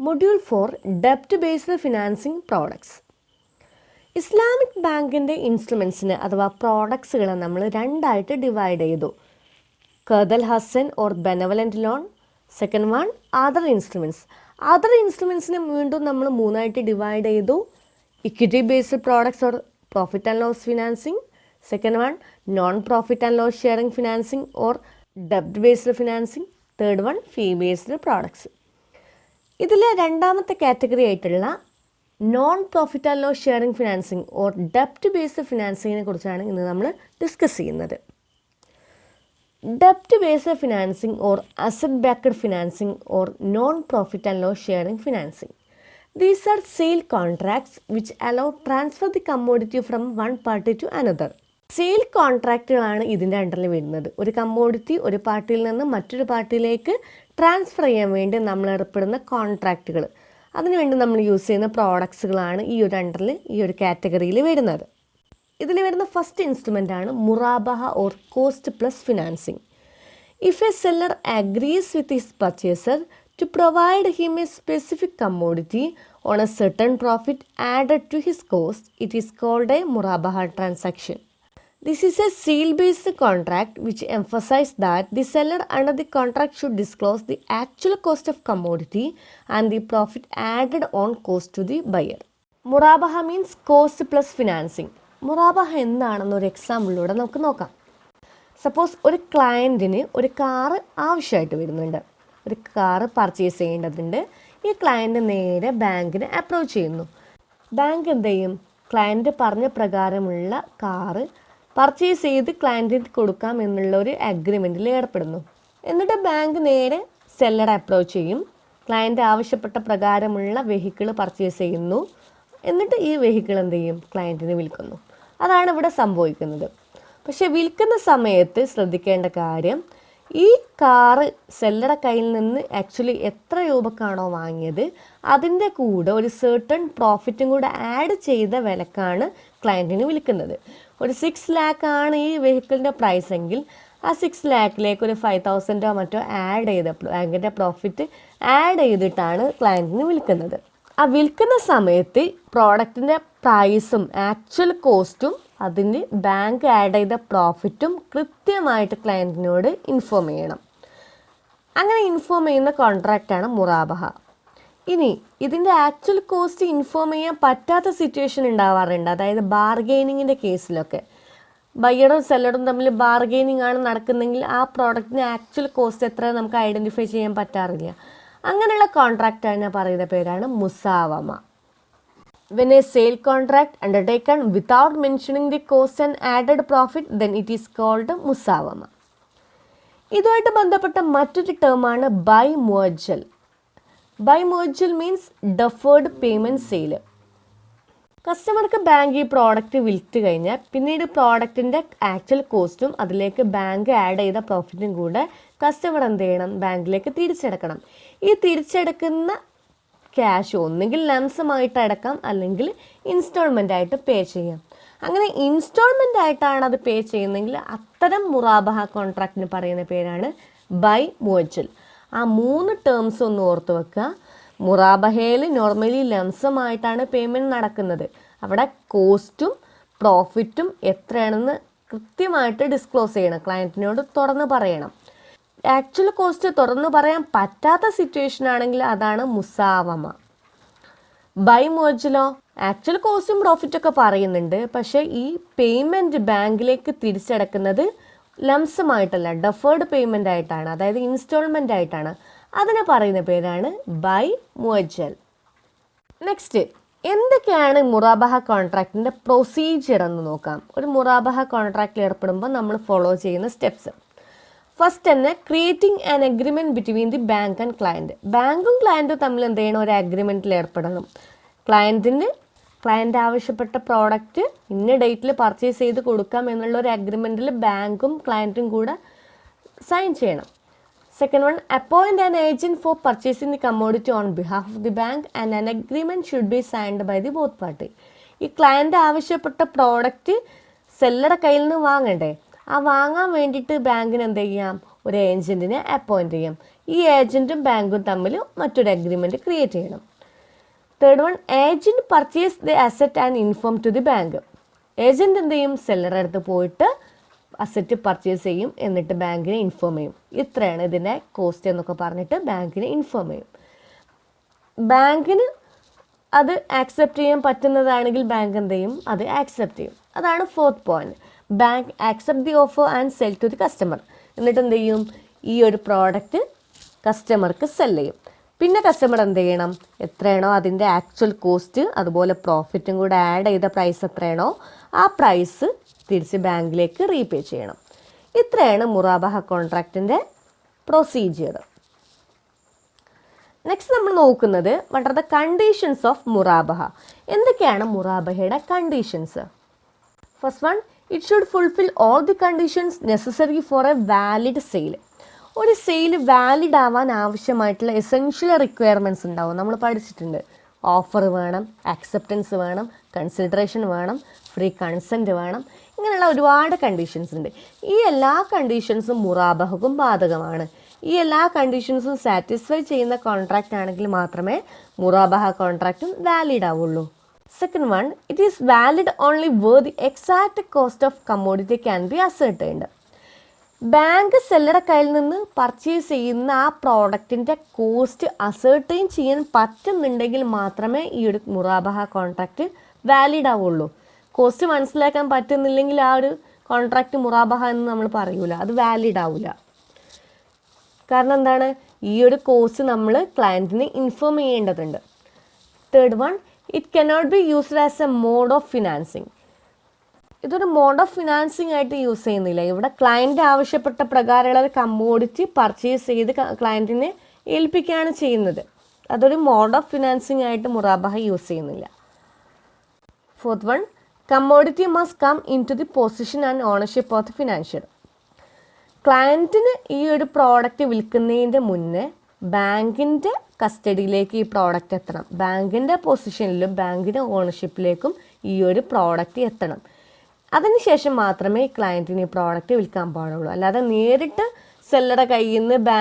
Module 4 ഡെപ്റ്റ് based financing products. Islamic ബാങ്കിൻ്റെ ഇൻസ്ട്രുമെൻസിന് അഥവാ പ്രോഡക്ട്സുകളെ നമ്മൾ രണ്ടായിട്ട് ഡിവൈഡ് ചെയ്തു. കർദൽ ഹസൻ or benevolent loan, second one other instruments. Other ഇൻസ്ട്രുമെൻസിനെ വീണ്ടും നമ്മൾ മൂന്നായിട്ട് ഡിവൈഡ് ചെയ്തു. Equity based products or profit and loss financing, second one non profit and loss sharing financing or ഡെപ്റ്റ് based financing, third one fee based products. ഇതിൽ രണ്ടാമത്തെ category ആയിട്ടുള്ള non profit and loss sharing financing or ഡെപ്റ്റ് based ഫിനാൻസിങ്ങിനെ കുറിച്ചാണ് ഇന്ന് നമ്മൾ discuss ചെയ്യുന്നത്. ഡെപ്റ്റ് based financing or asset backed financing or non profit and loss sharing financing. These are sale contracts which allow transfer the commodity from one party to another. Sale കോൺട്രാക്റ്റുകളാണ് ഇതിൻ്റെ അണ്ടറിൽ വരുന്നത്. ഒരു കമ്മോഡിറ്റി ഒരു പാർട്ടിയിൽ നിന്ന് മറ്റൊരു പാർട്ടിയിലേക്ക് ട്രാൻസ്ഫർ ചെയ്യാൻ വേണ്ടി നമ്മൾ ഏർപ്പെടുന്ന കോൺട്രാക്റ്റുകൾ, അതിനുവേണ്ടി നമ്മൾ യൂസ് ചെയ്യുന്ന പ്രോഡക്ട്സുകളാണ് ഈ ഒരു അണ്ടറിൽ ഈ ഒരു കാറ്റഗറിയിൽ വരുന്നത്. ഇതിൽ വരുന്ന ഫസ്റ്റ് ഇൻസ്ട്രുമെൻ്റ് ആണ് മുറാബഹ or cost plus financing. If a seller agrees with his purchaser to provide him a specific commodity on a certain profit added to his cost, it is called a murabaha transaction. This is a sale-based contract which emphasizes that the seller under the contract should disclose the actual cost of commodity and the profit added on cost to the buyer. Murabaha means cost plus financing. Murabaha എന്താണെന്നൊരു എക്സാമ്പിളിലൂടെ നമുക്ക് നോക്കാം. Suppose ഒരു ക്ലയൻറ്റിന് ഒരു car ആവശ്യമായിട്ട് വരുന്നുണ്ട്, ഒരു car purchase ചെയ്യേണ്ടതുണ്ട്. ഈ client നേരെ ബാങ്കിനെ അപ്രോച്ച് ചെയ്യുന്നു. ബാങ്ക് എന്ത് ചെയ്യും? ക്ലയൻറ്റ് പറഞ്ഞ പ്രകാരമുള്ള കാറ് പർച്ചേസ് ചെയ്ത് ക്ലയൻറ്റിന് കൊടുക്കാം എന്നുള്ള ഒരു അഗ്രിമെൻറ്റിൽ ഏർപ്പെടുന്നു. എന്നിട്ട് ബാങ്ക് നേരെ സെല്ലറെ അപ്രോച്ച് ചെയ്യും. ക്ലയൻറ്റ് ആവശ്യപ്പെട്ട പ്രകാരമുള്ള വെഹിക്കിൾ പർച്ചേസ് ചെയ്യുന്നു. എന്നിട്ട് ഈ വെഹിക്കിൾ എന്ത് ചെയ്യും? ക്ലയൻറ്റിന് വിൽക്കുന്നു. അതാണ് ഇവിടെ സംഭവിക്കുന്നത്. പക്ഷേ വിൽക്കുന്ന സമയത്ത് ശ്രദ്ധിക്കേണ്ട കാര്യം, ഈ കാറ് സെല്ലറുടെ കയ്യിൽ നിന്ന് ആക്ച്വലി എത്ര രൂപക്കാണോ വാങ്ങിയത് അതിൻ്റെ കൂടെ ഒരു സർട്ടൺ പ്രോഫിറ്റും കൂടെ ആഡ് ചെയ്ത വിലക്കാണ് ക്ലയൻറ്റിന് വിൽക്കുന്നത്. ഒരു 6 lakh ആണ് ഈ വെഹിക്കിളിൻ്റെ പ്രൈസ് എങ്കിൽ ആ 6 lakhലേക്ക് ഒരു 5,000 മറ്റോ ആഡ് ചെയ്ത ബാങ്കിൻ്റെ പ്രോഫിറ്റ് ആഡ് ചെയ്തിട്ടാണ് ക്ലയൻറ്റിന് വിൽക്കുന്നത്. ആ വിൽക്കുന്ന സമയത്ത് പ്രോഡക്റ്റിൻ്റെ പ്രൈസും ആക്ച്വൽ കോസ്റ്റും അതിന് ബാങ്ക് ആഡ് ചെയ്ത പ്രോഫിറ്റും കൃത്യമായിട്ട് ക്ലയൻറ്റിനോട് ഇൻഫോം ചെയ്യണം. അങ്ങനെ ഇൻഫോം ചെയ്യുന്ന കോൺട്രാക്റ്റാണ് മുറാബഹ. ഇനി ഇതിൻ്റെ ആക്ച്വൽ കോസ്റ്റ് ഇൻഫോം ചെയ്യാൻ പറ്റാത്ത സിറ്റുവേഷൻ ഉണ്ടാവാറുണ്ട്. അതായത് ബാർഗെയിനിങ്ങിൻ്റെ കേസിലൊക്കെ ബയ്യറും സെല്ലറും തമ്മിൽ ബാർഗെയിനിങ് ആണ് നടക്കുന്നെങ്കിൽ ആ പ്രോഡക്റ്റിന് ആക്ച്വൽ കോസ്റ്റ് എത്ര നമുക്ക് ഐഡൻറ്റിഫൈ ചെയ്യാൻ പറ്റാറില്ല. അങ്ങനെയുള്ള കോൺട്രാക്റ്റാണ് പറയുന്ന പേരാണ് മുസാവമ. When a sale contract undertaken without mentioning the cost and added profit, then it is called musawama. ഇതുമായിട്ട് ബന്ധപ്പെട്ട മറ്റൊരു ടേമാണ് ബൈ മുഅജ്ജൽ. ബൈ മുഅജ്ജൽ മീൻസ് ഡെഫേർഡ് പേയ്മെൻറ്റ് സെയിൽ. കസ്റ്റമർക്ക് ബാങ്ക് ഈ പ്രോഡക്റ്റ് വിൽറ്റ് കഴിഞ്ഞാൽ പിന്നീട് പ്രോഡക്റ്റിൻ്റെ ആക്ച്വൽ കോസ്റ്റും അതിലേക്ക് ബാങ്ക് ആഡ് ചെയ്ത പ്രോഫിറ്റും കൂടെ കസ്റ്റമർ എന്ത് ചെയ്യണം? ബാങ്കിലേക്ക് തിരിച്ചടക്കണം. ഈ തിരിച്ചടക്കുന്ന ക്യാഷ് ഒന്നുകിൽ ലംസമായിട്ട് അടക്കാം, അല്ലെങ്കിൽ ഇൻസ്റ്റാൾമെൻ്റ് ആയിട്ട് പേ ചെയ്യാം. അങ്ങനെ ഇൻസ്റ്റാൾമെൻ്റ് ആയിട്ടാണ് അത് പേ ചെയ്യുന്നതെങ്കിൽ അത്തരം മുറാബഹ കോൺട്രാക്റ്റിന് പറയുന്ന പേരാണ് ബൈ മുഅജ്ജൽ. ആ 3 ടേംസ് ഒന്ന് ഓർത്ത് വെക്കുക. മുറാബഹയിൽ നോർമലി ലംസമായിട്ടാണ് പേയ്മെൻറ്റ് നടക്കുന്നത്. അവിടെ കോസ്റ്റും പ്രോഫിറ്റും എത്രയാണെന്ന് കൃത്യമായിട്ട് ഡിസ്ക്ലോസ് ചെയ്യണം, ക്ലയൻറ്റിനോട് തുറന്ന് പറയണം. ആക്ച്വൽ കോസ്റ്റ് തുറന്നു പറയാൻ പറ്റാത്ത സിറ്റുവേഷൻ ആണെങ്കിൽ അതാണ് മുസാവമ. ബൈ മുഅജ്ജലോ ആക്ച്വൽ കോസ്റ്റും പ്രോഫിറ്റൊക്കെ പറയുന്നുണ്ട്, പക്ഷേ ഈ പേയ്മെൻറ്റ് ബാങ്കിലേക്ക് തിരിച്ചടക്കുന്നത് ലംസമായിട്ടല്ല, ഡെഫേർഡ് പേയ്മെൻ്റ് ആയിട്ടാണ്, അതായത് ഇൻസ്റ്റാൾമെൻ്റ് ആയിട്ടാണ്. അതിനെ പറയുന്ന പേരാണ് ബൈ മുഅജ്ജൽ. നെക്സ്റ്റ്, എന്തൊക്കെയാണ് മുറാബഹ കോൺട്രാക്റ്റിൻ്റെ പ്രൊസീജിയർ എന്ന് നോക്കാം. ഒരു മുറാബഹ കോൺട്രാക്റ്റിൽ ഏർപ്പെടുമ്പോൾ നമ്മൾ ഫോളോ ചെയ്യുന്ന സ്റ്റെപ്സ്. ഫസ്റ്റ് തന്നെ creating an agreement between the bank and client. ബാങ്കും ക്ലയൻറ്റും തമ്മിൽ എന്ത് ചെയ്യണം? ഒരു അഗ്രിമെൻറ്റിൽ ഏർപ്പെടണം. ക്ലയൻറ്റ് ആവശ്യപ്പെട്ട പ്രോഡക്റ്റ് ഇന്ന ഡേറ്റിൽ പർച്ചേസ് ചെയ്ത് കൊടുക്കാം എന്നുള്ള ഒരു അഗ്രിമെൻറ്റിൽ ബാങ്കും ക്ലയൻറ്റും കൂടെ സൈൻ ചെയ്യണം. Second one, appoint an agent for purchasing the commodity on behalf of the bank and an agreement should be signed by the both party. ഈ ക്ലയൻറ്റ് ആവശ്യപ്പെട്ട പ്രോഡക്റ്റ് സെല്ലറുടെ കയ്യിൽ നിന്ന് വാങ്ങണ്ടേ, ആ വാങ്ങാൻ വേണ്ടിയിട്ട് ബാങ്കിന് എന്ത് ചെയ്യാം, ഒരു ഏജൻറ്റിനെ അപ്പോയിൻറ്റ് ചെയ്യാം. ഈ ഏജൻറ്റും ബാങ്കും തമ്മിൽ മറ്റൊരു അഗ്രിമെൻറ്റ് ക്രിയേറ്റ് ചെയ്യണം. Third one, agent purchase the asset and inform to the bank. Agent എന്ത് ചെയ്യും, സെല്ലറുടെ അടുത്ത് പോയിട്ട് അസറ്റ് പർച്ചേസ് ചെയ്യും, എന്നിട്ട് ബാങ്കിനെ ഇൻഫോം ചെയ്യും. ഇത്രയാണ് ഇതിൻ്റെ കോസ്റ്റ് എന്നൊക്കെ പറഞ്ഞിട്ട് ബാങ്കിനെ ഇൻഫോം ചെയ്യും. ബാങ്കിന് അത് ആക്സെപ്റ്റ് ചെയ്യാൻ പറ്റുന്നതാണെങ്കിൽ ബാങ്ക് എന്ത് ചെയ്യും, അത് ആക്സെപ്റ്റ് ചെയ്യും. അതാണ് fourth point. Bank accept the offer and sell to the customer. എന്നിട്ട് എന്ത് ചെയ്യും, ഈ ഒരു പ്രോഡക്റ്റ് കസ്റ്റമർക്ക് സെൽ ചെയ്യും. പിന്നെ കസ്റ്റമർ എന്ത് ചെയ്യണം, എത്രയാണോ അതിൻ്റെ ആക്ച്വൽ കോസ്റ്റ് അതുപോലെ പ്രോഫിറ്റും കൂടെ ആഡ് ചെയ്ത പ്രൈസ് എത്രയാണോ ആ പ്രൈസ് തിരിച്ച് ബാങ്കിലേക്ക് റീപേ ചെയ്യണം. ഇത്രയാണ് മുറാബഹ കോൺട്രാക്റ്റിൻ്റെ പ്രൊസീജിയർ. നെക്സ്റ്റ് നമ്മൾ നോക്കുന്നത് what are the conditions of മുറാബഹ. എന്തൊക്കെയാണ് മുറാബഹയുടെ conditions? First one, it should fulfil all the conditions necessary four A valid sale. ഒരു സെയിൽ വാലിഡ് ആവാൻ ആവശ്യമായിട്ടുള്ള എസെൻഷ്യൽ റിക്വയർമെൻറ്റ്സ് ഉണ്ടാവും, നമ്മൾ പഠിച്ചിട്ടുണ്ട്. ഓഫർ വേണം, അക്സെപ്റ്റൻസ് വേണം, കൺസിഡറേഷൻ വേണം, ഫ്രീ കൺസെൻറ്റ് വേണം, ഇങ്ങനെയുള്ള ഒരുപാട് കണ്ടീഷൻസ് ഉണ്ട്. ഈ എല്ലാ കണ്ടീഷൻസും മുറാബഹക്കും ബാധകമാണ്. ഈ എല്ലാ കണ്ടീഷൻസും സാറ്റിസ്ഫൈ ചെയ്യുന്ന കോൺട്രാക്റ്റ് ആണെങ്കിൽ മാത്രമേ മുറാബഹ കോൺട്രാക്റ്റും വാലിഡ് ആവുള്ളൂ. Second one, it is valid only where the exact cost of commodity can be ascertained. Bank സെല്ലറുടെ കയ്യിൽ നിന്ന് പർച്ചേസ് ചെയ്യുന്ന ആ പ്രോഡക്റ്റിൻ്റെ കോസ്റ്റ് അസർട്ടൈൻ ചെയ്യാൻ പറ്റുന്നുണ്ടെങ്കിൽ മാത്രമേ ഈ ഒരു മുറാബഹ കോൺട്രാക്റ്റ് വാലിഡ് ആവുള്ളൂ. കോസ്റ്റ് മനസ്സിലാക്കാൻ പറ്റുന്നില്ലെങ്കിൽ ആ ഒരു കോൺട്രാക്റ്റ് മുറാബഹ എന്ന് നമ്മൾ പറയൂല, അത് വാലിഡ് ആവില്ല. കാരണം എന്താണ്, ഈ ഒരു കോസ്റ്റ് നമ്മൾ ക്ലയൻറ്റിന് ഇൻഫോം ചെയ്യേണ്ടതുണ്ട്. Third one, it cannot be used as a mode of financing. ഇതൊരു മോഡ് ഓഫ് ഫിനാൻസിങ് ആയിട്ട് യൂസ് ചെയ്യുന്നില്ല. ഇവിടെ ക്ലയൻറ്റ് ആവശ്യപ്പെട്ട പ്രകാരമുള്ള കമ്മോഡിറ്റി പർച്ചേസ് ചെയ്ത് ക്ലയൻറ്റിനെ ഏൽപ്പിക്കുകയാണ് ചെയ്യുന്നത്. അതൊരു മോഡ് ഓഫ് ഫിനാൻസിങ് ആയിട്ട് മുറാബഹ യൂസ് ചെയ്യുന്നില്ല. Fourth one, commodity must come into the position and ownership of the financier. ക്ലയൻറ്റിന് ഈ ഒരു പ്രോഡക്റ്റ് വിൽക്കുന്നതിൻ്റെ മുന്നേ ബാങ്കിൻ്റെ കസ്റ്റഡിയിലേക്ക് ഈ പ്രോഡക്റ്റ് എത്തണം. ബാങ്കിൻ്റെ പൊസിഷനിലും ബാങ്കിൻ്റെ ഓണർഷിപ്പിലേക്കും ഈ ഒരു പ്രോഡക്റ്റ് എത്തണം. അതിനുശേഷം മാത്രമേ ക്ലയൻറ്റിന് ഈ പ്രോഡക്റ്റ് വിൽക്കാൻ പാടുള്ളൂ. അല്ലാതെ നേരിട്ട് സെല്ലറുടെ കയ്യിൽ നിന്ന്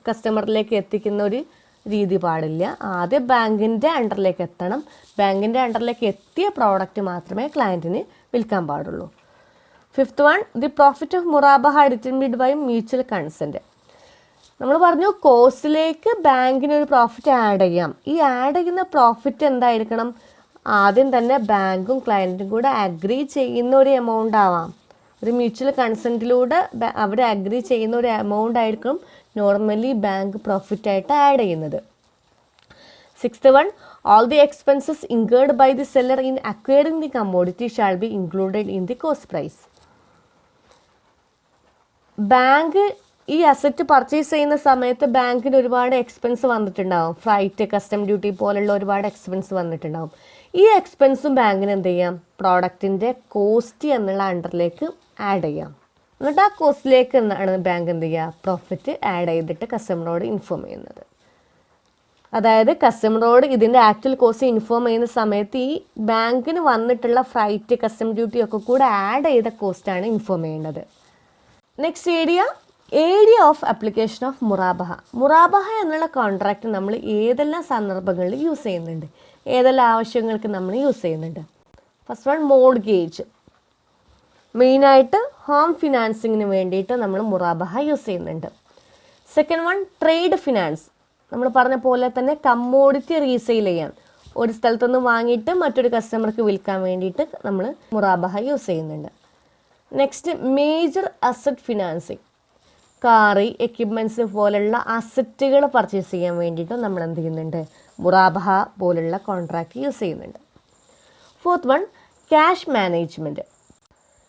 കസ്റ്റമറിലേക്ക് എത്തിക്കുന്ന ഒരു രീതി പാടില്ല. ആദ്യം ബാങ്കിൻ്റെ അണ്ടറിലേക്ക് എത്തണം. ബാങ്കിൻ്റെ അണ്ടറിലേക്ക് എത്തിയ പ്രോഡക്റ്റ് മാത്രമേ ക്ലയൻറ്റിന് വിൽക്കാൻ പാടുള്ളൂ. Fifth one, the profit of മുറാബഹ ഡിറ്റർമിൻഡ് ബൈ മ്യൂച്വൽ കൺസെൻറ്റ്. നമ്മൾ പറഞ്ഞു കോസ്റ്റിലേക്ക് ബാങ്കിന് ഒരു പ്രോഫിറ്റ് ആഡ് ചെയ്യാം. ഈ ആഡ് ചെയ്യുന്ന പ്രോഫിറ്റ് എന്തായിരിക്കണം, ആദ്യം തന്നെ ബാങ്കും ക്ലയൻറ്റും കൂടെ അഗ്രി ചെയ്യുന്ന ഒരു എമൗണ്ട് ആവാം. ഒരു മ്യൂച്വൽ കൺസെൻറ്റിലൂടെ അവർ അഗ്രി ചെയ്യുന്ന ഒരു എമൗണ്ട് ആയിരിക്കും നോർമലി ബാങ്ക് പ്രോഫിറ്റായിട്ട് ആഡ് ചെയ്യുന്നത്. Sixth one, all the expenses incurred by the seller in acquiring the commodity shall be included in the cost price. Bank ഈ അസറ്റ് പർച്ചേസ് ചെയ്യുന്ന സമയത്ത് ബാങ്കിന് ഒരുപാട് എക്സ്പെൻസ് വന്നിട്ടുണ്ടാവും. ഫ്ലൈറ്റ്, കസ്റ്റം ഡ്യൂട്ടി പോലുള്ള ഒരുപാട് എക്സ്പെൻസ് വന്നിട്ടുണ്ടാവും. ഈ എക്സ്പെൻസും ബാങ്കിന് എന്ത് ചെയ്യാം, പ്രോഡക്റ്റിൻ്റെ കോസ്റ്റ് എന്നുള്ള അണ്ടറിലേക്ക് ആഡ് ചെയ്യാം. എന്നിട്ട് ആ കോസ്റ്റിലേക്ക് എന്നാണ് ബാങ്ക് എന്ത് ചെയ്യുക, പ്രോഫിറ്റ് ആഡ് ചെയ്തിട്ട് കസ്റ്റമറോട് ഇൻഫോം ചെയ്യുന്നത്. അതായത് കസ്റ്റമറോട് ഇതിൻ്റെ ആക്ച്വൽ കോസ്റ്റ് ഇൻഫോം ചെയ്യുന്ന സമയത്ത് ഈ ബാങ്കിന് വന്നിട്ടുള്ള ഫ്ലൈറ്റ്, കസ്റ്റം ഡ്യൂട്ടി ഒക്കെ കൂടെ ആഡ് ചെയ്ത കോസ്റ്റാണ് ഇൻഫോം ചെയ്യേണ്ടത്. Next area of application of മുറാബഹ. മുറാബഹ എന്നുള്ള കോൺട്രാക്റ്റ് നമ്മൾ ഏതെല്ലാം സന്ദർഭങ്ങളിൽ യൂസ് ചെയ്യുന്നുണ്ട്, ഏതെല്ലാം ആവശ്യങ്ങൾക്ക് നമ്മൾ യൂസ് ചെയ്യുന്നുണ്ട്? First one, mortgage. മെയിനായിട്ട് ഹോം ഫിനാൻസിങ്ങിന് വേണ്ടിയിട്ട് നമ്മൾ മുറാബഹ യൂസ് ചെയ്യുന്നുണ്ട്. Second one, trade finance. നമ്മൾ പറഞ്ഞ പോലെ തന്നെ കമ്മോഡിറ്റി റീസെയിൽ ചെയ്യാൻ, ഒരു സ്ഥലത്തുനിന്ന് വാങ്ങിയിട്ട് മറ്റൊരു കസ്റ്റമർക്ക് വിൽക്കാൻ വേണ്ടിയിട്ട് നമ്മൾ മുറാബഹ യൂസ് ചെയ്യുന്നുണ്ട്. Next, major asset financing. Car, equipments പോലുള്ള അസറ്റുകൾ പർച്ചേസ് ചെയ്യാൻ വേണ്ടിയിട്ട് നമ്മൾ എന്ത് ചെയ്യുന്നുണ്ട്, മുറാബഹ പോലുള്ള കോൺട്രാക്റ്റ് യൂസ് ചെയ്യുന്നുണ്ട്. Fourth one, cash management.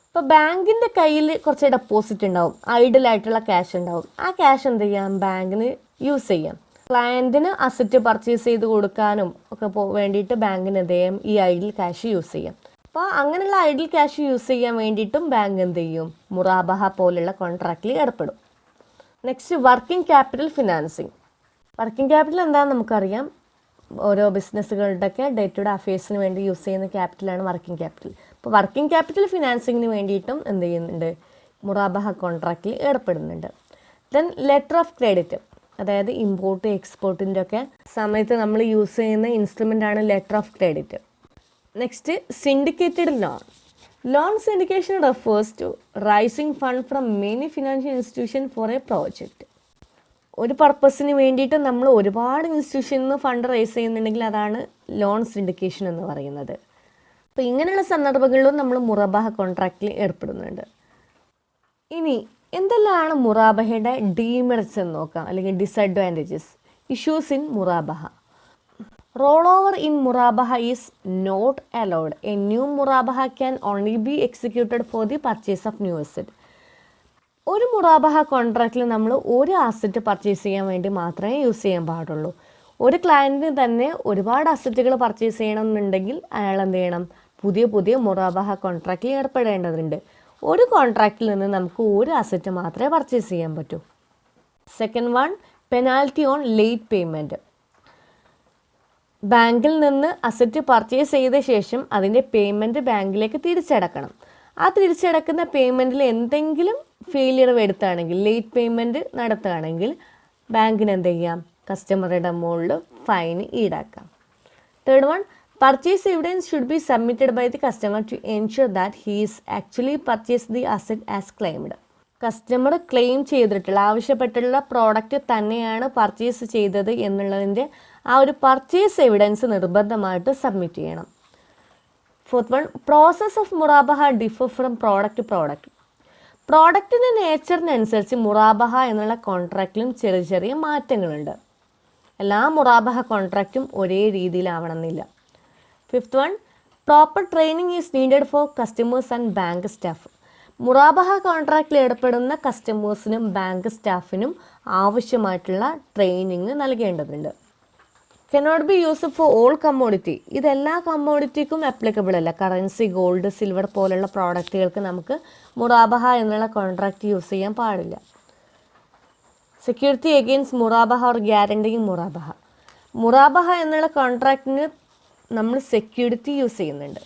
ഇപ്പോൾ ബാങ്കിൻ്റെ കയ്യിൽ കുറച്ച് ഡെപ്പോസിറ്റ് ഉണ്ടാവും, ഐഡിലായിട്ടുള്ള ക്യാഷ് ഉണ്ടാവും. ആ ക്യാഷ് എന്ത് ചെയ്യാം, ബാങ്കിന് യൂസ് ചെയ്യാം. ക്ലയൻറ്റിന് അസറ്റ് പർച്ചേസ് ചെയ്ത് കൊടുക്കാനും ഒക്കെ വേണ്ടിയിട്ട് ബാങ്കിന് എന്ത് ചെയ്യാം, ഈ ഐഡിൽ ക്യാഷ് യൂസ് ചെയ്യാം. അപ്പോൾ അങ്ങനെയുള്ള ഐഡിൽ ക്യാഷ് യൂസ് ചെയ്യാൻ വേണ്ടിയിട്ടും ബാങ്ക് എന്ത് ചെയ്യും, മുറാബഹ പോലുള്ള കോൺട്രാക്റ്റിൽ ഏർപ്പെടും. Next, working capital financing. Working capital എന്താണെന്ന് നമുക്കറിയാം. ഓരോ ബിസിനസ്സുകളുടെയൊക്കെ ഡേ ടു ഡേ അഫയേഴ്സിന് വേണ്ടി യൂസ് ചെയ്യുന്ന ക്യാപിറ്റലാണ് വർക്കിംഗ് ക്യാപിറ്റൽ. അപ്പോൾ വർക്കിംഗ് ക്യാപിറ്റൽ ഫിനാൻസിങ്ങിന് വേണ്ടിയിട്ടും എന്ത് ചെയ്യുന്നുണ്ട്, മുറാബഹ കോൺട്രാക്റ്റിൽ ഏർപ്പെടുന്നുണ്ട്. ദെൻ ലെറ്റർ ഓഫ് ക്രെഡിറ്റ്, അതായത് ഇമ്പോർട്ട് എക്സ്പോർട്ടിൻ്റെ ഒക്കെ സമയത്ത് നമ്മൾ യൂസ് ചെയ്യുന്ന ഇൻസ്ട്രുമെൻ്റാണ് letter of credit. Next syndicated loan. Loan syndication refers to raising fund from many financial institution for a project. ഒരു പർപ്പസിന് വേണ്ടിയിട്ട് നമ്മൾ ഒരുപാട് ഇൻസ്റ്റിറ്റ്യൂഷനിൽ നിന്ന് ഫണ്ട് റൈസ് ചെയ്യുന്നുണ്ടെങ്കിൽ അതാണ് ലോൺ സിൻഡിക്കേഷൻ എന്ന് പറയുന്നത്. അപ്പോൾ ഇങ്ങനെയുള്ള സന്ദർഭങ്ങളിലും നമ്മൾ മുറാബഹ കോൺട്രാക്റ്റിൽ ഏർപ്പെടുന്നുണ്ട്. ഇനി എന്തെല്ലാമാണ് മുറാബഹയുടെ ഡീമെറിറ്റ്സ് എന്ന് നോക്കാം, അല്ലെങ്കിൽ ഡിസഡ്വാൻറ്റേജസ്. ഇഷ്യൂസ് ഇൻ മുറാബഹ. റോൾ ഓവർ ഇൻ മുറാബഹ is not allowed. A new മുറാബഹ can only be executed for the purchase of new asset. ഒരു മുറാബഹ കോൺട്രാക്റ്റിൽ നമ്മൾ ഒരു അസറ്റ് പർച്ചേസ് ചെയ്യാൻ വേണ്ടി മാത്രമേ യൂസ് ചെയ്യാൻ പാടുള്ളൂ. ഒരു ക്ലയൻറ്റിന് തന്നെ ഒരുപാട് അസറ്റുകൾ പർച്ചേസ് ചെയ്യണമെന്നുണ്ടെങ്കിൽ അയാൾ എന്ത് ചെയ്യണം, പുതിയ പുതിയ മുറാബഹ കോൺട്രാക്റ്റിൽ ഏർപ്പെടേണ്ടതുണ്ട്. ഒരു കോൺട്രാക്റ്റിൽ നിന്ന് നമുക്ക് ഒരു അസറ്റ് മാത്രമേ പർച്ചേസ് ചെയ്യാൻ പറ്റൂ. Second one, penalty on late payment. ബാങ്കിൽ നിന്ന് അസറ്റ് പർച്ചേസ് ചെയ്ത ശേഷം അതിൻ്റെ പേയ്മെൻറ്റ് ബാങ്കിലേക്ക് തിരിച്ചടക്കണം. ആ തിരിച്ചടക്കുന്ന പേയ്മെൻറ്റിൽ എന്തെങ്കിലും ഫെയിലിയർ വരുത്തുകയാണെങ്കിൽ, ലേറ്റ് പേയ്മെൻറ്റ് നടത്തുകയാണെങ്കിൽ ബാങ്കിന് എന്ത് ചെയ്യാം, കസ്റ്റമറുടെ മുകളിൽ ഫൈൻ ഈടാക്കാം. Third one, purchase evidence should be submitted by the customer to ensure that he is actually purchase the asset as claimed. Customer claim ചെയ്തിട്ടുള്ള, ആവശ്യപ്പെട്ടുള്ള പ്രോഡക്റ്റ് തന്നെയാണ് പർച്ചേസ് ചെയ്തത് എന്നുള്ളതിൻ്റെ ആ ഒരു പർച്ചേസ് എവിഡൻസ് നിർബന്ധമായിട്ട് സബ്മിറ്റ് ചെയ്യണം. ഫോർത്ത് വൺ, പ്രോസസ് ഓഫ് മുറാബഹ differ from product to product. പ്രോഡക്റ്റിൻ്റെ നേച്ചറിനനുസരിച്ച് മുറാബഹ എന്നുള്ള കോൺട്രാക്റ്റിലും ചെറിയ ചെറിയ മാറ്റങ്ങളുണ്ട്. എല്ലാ മുറാബഹ കോൺട്രാക്റ്റും ഒരേ രീതിയിലാവണമെന്നില്ല. Fifth one, proper training is needed for customers and bank staff. മുറാബഹ കോൺട്രാക്റ്റിൽ ഏർപ്പെടുന്ന കസ്റ്റമേഴ്സിനും ബാങ്ക് സ്റ്റാഫിനും ആവശ്യമായിട്ടുള്ള ട്രെയിനിങ് നൽകേണ്ടതുണ്ട്. Cannot be used for all commodity. ഇതെല്ലാ കമ്മോഡിറ്റിക്കും ആപ്ലിക്കബിൾ അല്ല. കറൻസി, ഗോൾഡ്, സിൽവർ പോലുള്ള പ്രോഡക്റ്റുകൾക്ക് നമുക്ക് മുറാബഹ എന്നുള്ള കോൺട്രാക്റ്റ് യൂസ് ചെയ്യാൻ പാടില്ല. സെക്യൂരിറ്റി എഗെയിൻസ്റ്റ് മുറാബഹ ഓർ ഗ്യാരണ്ടിങ് മുറാബഹ. മുറാബഹ എന്നുള്ള കോൺട്രാക്റ്റിന് നമ്മൾ സെക്യൂരിറ്റി യൂസ് ചെയ്യുന്നുണ്ട്.